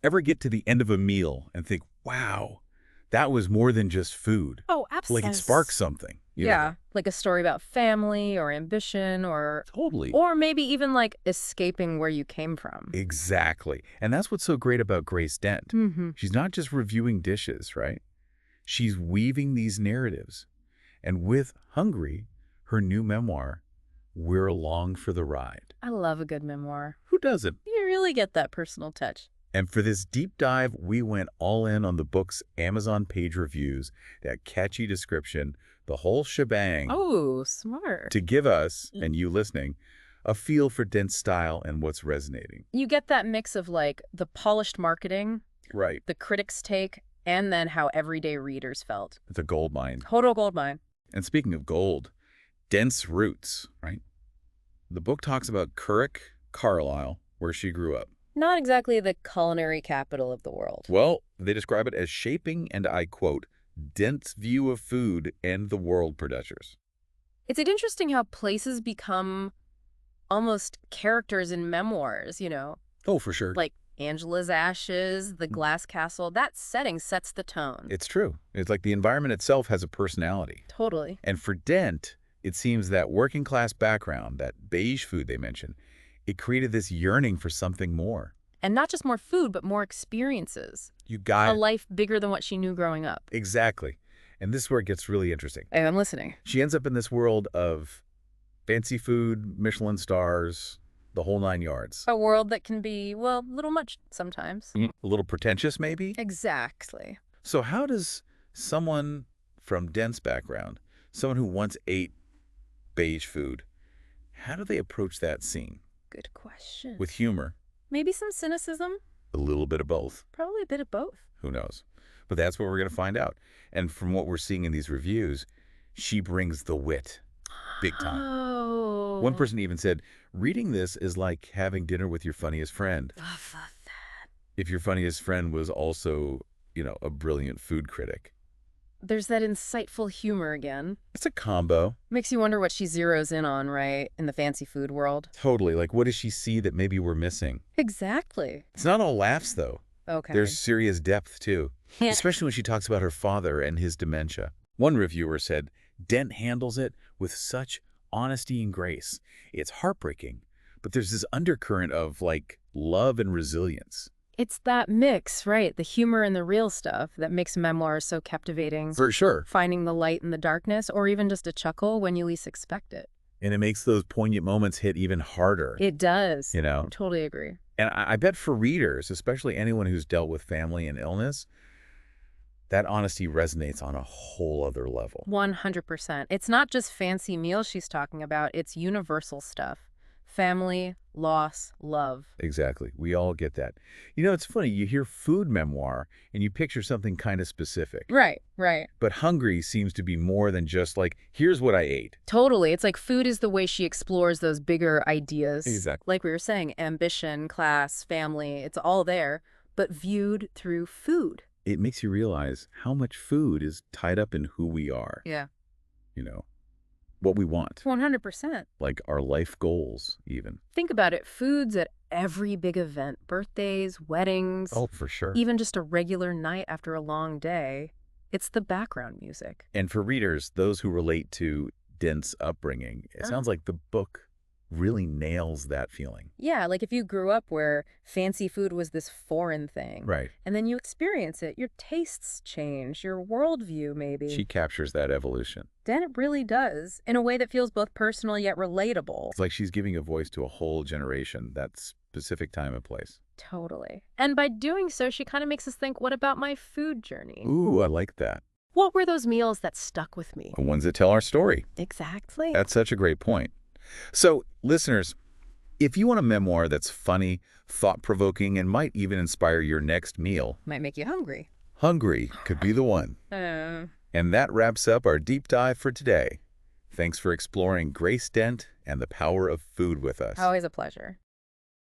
Ever get to the end of a meal and think, wow, that was more than just food? Oh, Like it absolutely. sparked something, Yeah, like a story about family or ambition or Totally. or maybe even like escaping where you came from. Exactly. And that's what's so great about Grace Dent. Mm-hmm. She's not just reviewing dishes, right? She's weaving these narratives. And with Hungry, her new memoir, we're along for the ride. I love a good memoir. Who doesn't? You really get that personal touch. And for this deep dive, we went all in on the book's Amazon page reviews, that catchy description, the whole shebang, Oh, smart. to give us, and you listening, a feel for Dent's style and what's resonating. You get that mix of like the polished marketing, Right. the critics' take, and then how everyday readers felt. It's a gold mine. Total goldmine. And speaking of gold, Dent's roots, right? The book talks about Currick, Carlisle, where she grew up. Not exactly the culinary capital of the world. Well, they describe it as shaping, and I quote, Dent's view of food and the world pressures. It's interesting how places become almost characters in memoirs, you know, Oh, for sure. like Angela's Ashes, the Glass Castle. That setting sets the tone. It's true. It's like the environment itself has a personality. Totally. And for Dent, it seems that working class background, that beige food they mentioned, it created this yearning for something more. And not just more food, but more experiences. You A got life bigger than what she knew growing up. exactly. And this is where it gets really interesting. Hey, I'm listening. She ends up in this world of fancy food, Michelin stars, the whole 9 yards. A world that can be, well, a little much sometimes. A little pretentious, maybe? Exactly. So how does someone from Dent's background, someone who once ate beige food, how do they approach that scene? Good question. With humor? Maybe some cynicism? A little bit of both. Probably a bit of both. Who knows? But that's what we're going to find out. And from what we're seeing in these reviews, she brings the wit big time. Oh. One person even said, reading this is like having dinner with your funniest friend. Love that. If your funniest friend was also, a brilliant food critic. There's that insightful humor again. It's a combo. Makes you wonder what she zeroes in on, right, in the fancy food world. Totally. Like, what does she see that maybe we're missing? Exactly. It's not all laughs, though. Okay. There's serious depth, too. Especially when she talks about her father and his dementia. One reviewer said, Dent handles it with such honesty and grace. It's heartbreaking, but there's this undercurrent of, love and resilience. It's that mix, right? The humor and the real stuff that makes memoirs so captivating. For sure. Finding the light in the darkness, or even just a chuckle when you least expect it. And it makes those poignant moments hit even harder. It does. You know? I totally agree. And I bet for readers, especially anyone who's dealt with family and illness, that honesty resonates on a whole other level. 100%. It's not just fancy meals she's talking about. It's universal stuff. Family, loss, love. Exactly. We all get that. It's funny. You hear food memoir and you picture something kind of specific. Right, right. But Hungry seems to be more than just here's what I ate. Totally. It's like food is the way she explores those bigger ideas. Exactly. Like we were saying, ambition, class, family, it's all there, but viewed through food. It makes you realize how much food is tied up in who we are. Yeah. What we want. 100%. Like our life goals, even. Think about it. Food's at every big event. Birthdays, weddings. Oh, for sure. Even just a regular night after a long day. It's the background music. And for readers, those who relate to Dent's upbringing, it sounds like the book really nails that feeling. Yeah, like if you grew up where fancy food was this foreign thing. Right. And then you experience it, your tastes change, your worldview maybe. She captures that evolution. Then it really does, in a way that feels both personal yet relatable. It's like she's giving a voice to a whole generation, that specific time and place. Totally. And by doing so, she kind of makes us think, what about my food journey? Ooh, I like that. What were those meals that stuck with me? The ones that tell our story. Exactly. That's such a great point. So, listeners, if you want a memoir that's funny, thought-provoking, and might even inspire your next meal, Might make you hungry. Hungry could be the one. And that wraps up our deep dive for today. Thanks for exploring Grace Dent and the power of food with us. Always a pleasure.